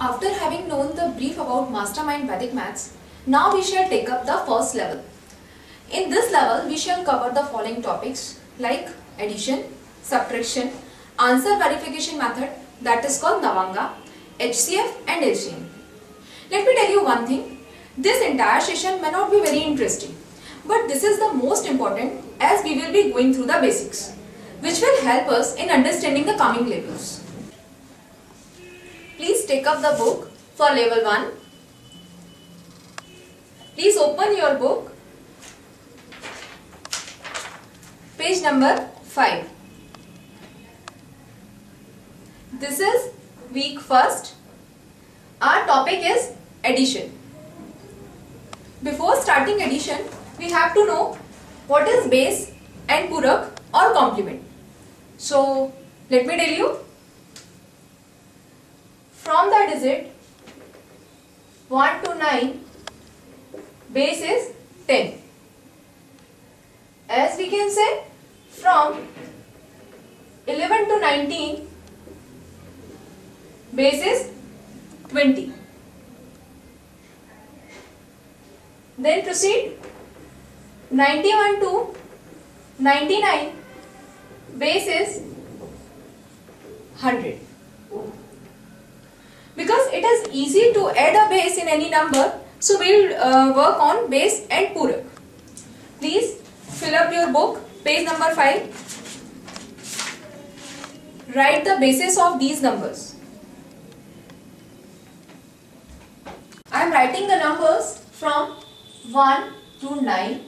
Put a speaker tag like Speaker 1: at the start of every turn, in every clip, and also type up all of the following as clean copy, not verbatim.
Speaker 1: After having known the brief about Mastermind Vedic Maths, now we shall take up the first level. In this level, we shall cover the following topics like addition, subtraction, answer verification method that is called Navanga, HCF and LCM. Let me tell you one thing, this entire session may not be very interesting, but this is the most important as we will be going through the basics, which will help us in understanding the coming levels. Please take up the book for level 1. Please open your book. Page number 5. This is week first. Our topic is addition. Before starting addition, we have to know what is base and purak or complement. So, let me tell you. From the digit 1 to 9, base is 10. As we can say, from 11 to 19, base is 20. Then proceed 91 to 99, base is 100. Because it is easy to add a base in any number, so we will work on base and purak. Please fill up your book, page number 5. Write the bases of these numbers. I am writing the numbers from 1 to 9.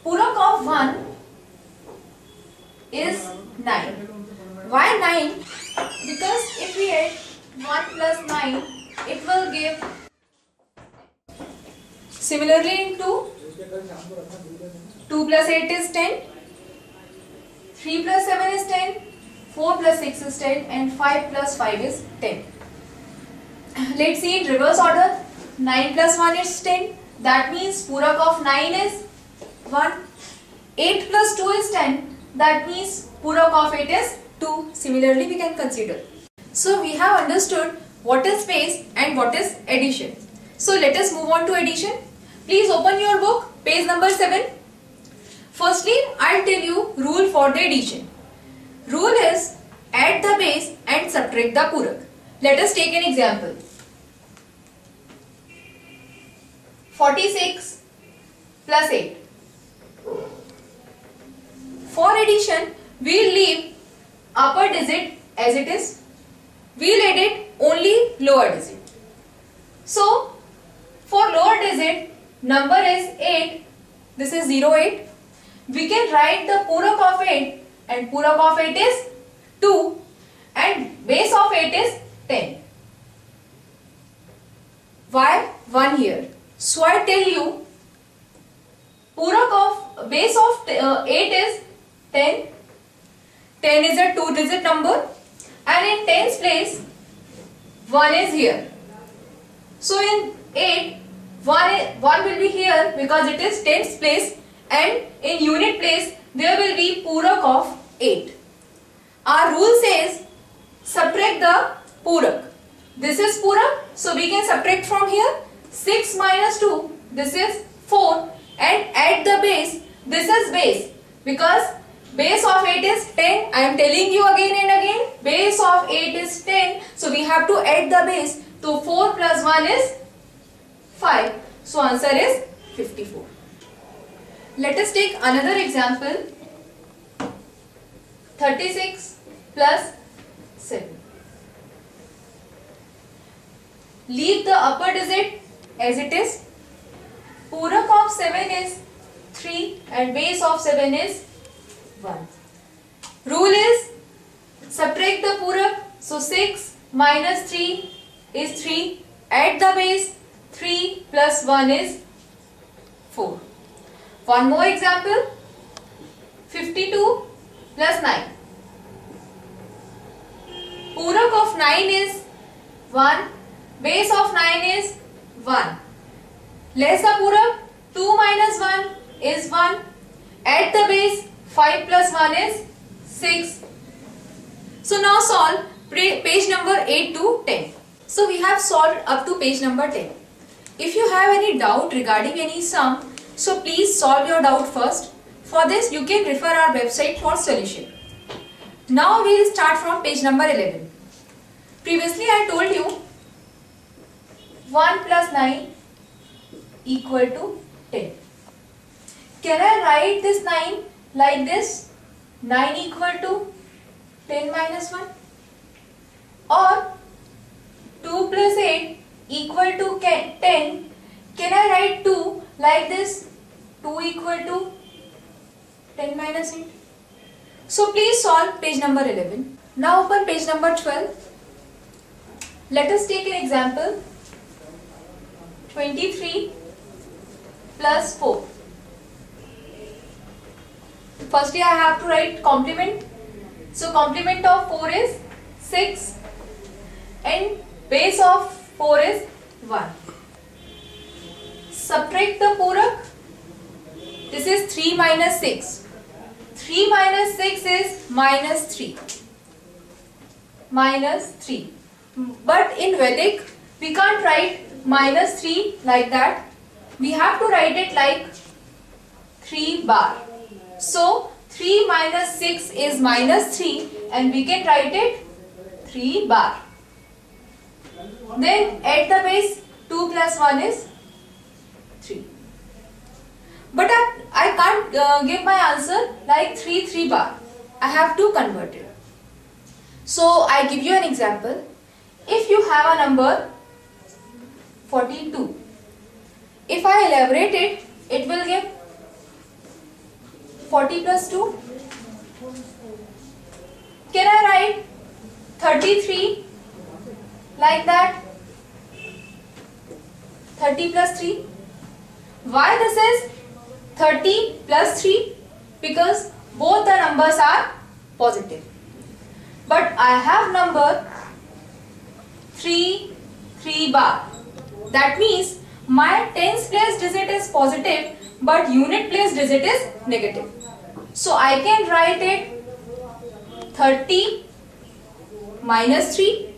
Speaker 1: Purak of 1 is 9. Why 9? Because if we add 1 plus 9, it will give. Similarly in 2, 2 plus 8 is 10, 3 plus 7 is 10, 4 plus 6 is 10 and 5 plus 5 is 10. Let's see in reverse order. 9 plus 1 is 10. That means purak of 9 is 1. 8 plus 2 is 10. That means purak of 8 is 2. Similarly, we can consider. So, we have understood what is base and what is addition. So, let us move on to addition. Please open your book, page number 7. Firstly, I will tell you rule for the addition. Rule is add the base and subtract the purak. Let us take an example. 46 plus 8. For addition, we will leave upper digit as it is. We will edit only lower digit. So, for lower digit, number is 8. This is 08. We can write the purak of 8 and purak of 8 is 2 and base of 8 is 10. Why 1 here? So, I tell you purak of base of 8 is 10. 10 is a 2-digit number and in 10's place 1 is here. So in 8 1 will be here because it is 10's place and in unit place there will be purak of 8. Our rule says subtract the purak. This is purak, so we can subtract from here. 6 minus 2, this is 4 and add the base, this is base because base of 8 is 10. I am telling you again and again, base of 8 is 10. So we have to add the base. So 4 plus 1 is 5. So answer is 54. Let us take another example. 36 plus 7. Leave the upper digit as it is. Purak of 7 is 3 and base of 7 is 1. Rule is subtract the purak. So 6 minus 3 is 3. Add the base. 3 plus 1 is 4. One more example. 52 plus 9. Purak of 9 is 1. Base of 9 is 1. Less the purak. 2 minus 1 is 1 At the base, 5 plus 1 is 6. So now solve page number 8 to 10. So we have solved up to page number 10. If you have any doubt regarding any sum, so please solve your doubt first. For this, you can refer our website for solution. Now we will start from page number 11. Previously I told you 1 plus 9 equal to 10. Can I write this 9 like this? 9 equal to 10 minus 1? Or 2 plus 8 equal to 10. Can I write 2 like this? 2 equal to 10 minus 8. So please solve page number 11. Now open page number 12. Let us take an example. 23 plus 4. Firstly I have to write complement. So complement of 4 is 6 and base of 4 is 1. Subtract the Purak. This is 3 minus 6. 3 minus 6 is minus 3. Minus 3. But in Vedic, we can't write minus 3 like that. We have to write it like 3 bar. So 3 minus 6 is minus 3 and we can write it 3 bar. Then at the base 2 plus 1 is 3. But I can't give my answer like 3 bar. I have to convert it. So I give you an example. If you have a number 42, if I elaborate it, it will give 40 plus 2. Can I write 33 like that? 30 plus 3. Why this is 30 plus 3? Because both the numbers are positive. But I have number 3 bar. That means my tens place digit is positive but unit place digit is negative. So I can write it 30 minus 3.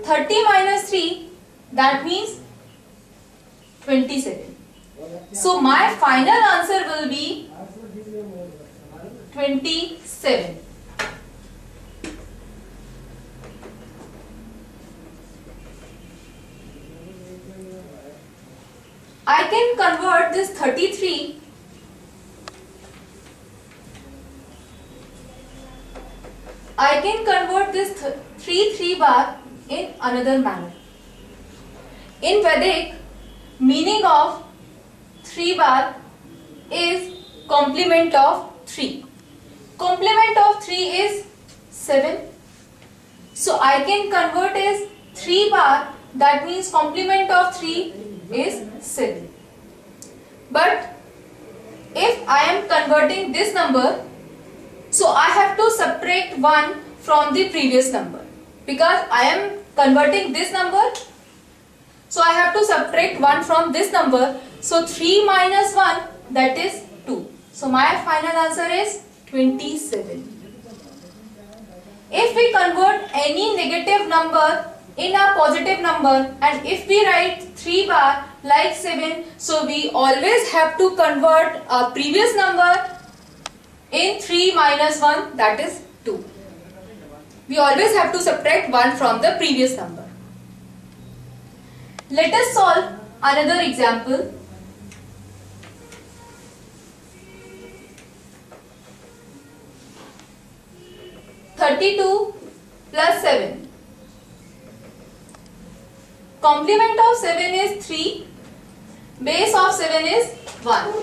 Speaker 1: 30 minus 3, that means 27. So my final answer will be 27. I can convert this 33 3 bar in another manner. In Vedic, meaning of 3 bar is complement of 3. Complement of 3 is 7. So I can convert as 3 bar, that means complement of 3 is 7. But if I am converting this number, so I have to subtract 1 from the previous number. Because I am converting this number, so I have to subtract 1 from this number. So 3 minus 1, that is 2. So my final answer is 27. If we convert any negative number in a positive number and if we write 3 bar like 7, so we always have to convert a previous number in 3 minus 1, that is 2. We always have to subtract 1 from the previous number. Let us solve another example. (32 plus 7). Complement of 7 is 3. Base of 7 is 1.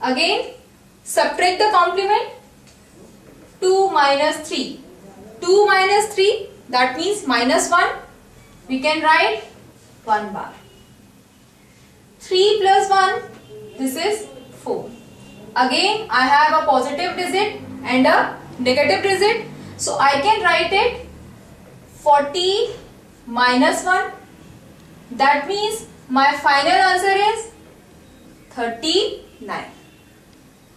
Speaker 1: Again, subtract the complement. 2 minus 3. 2 minus 3, that means minus 1. We can write 1 bar. 3 plus 1, this is 4. Again, I have a positive digit and a negative digit. So I can write it 40 minus 1. That means my final answer is 39.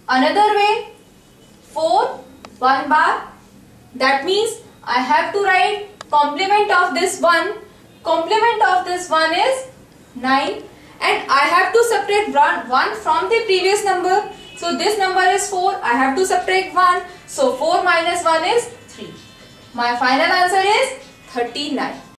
Speaker 1: Another way, 4, 1 bar. That means I have to write complement of this 1. Complement of this 1 is 9. And I have to subtract 1 from the previous number. So this number is 4. I have to subtract 1. So 4 minus 1 is 3. My final answer is 39.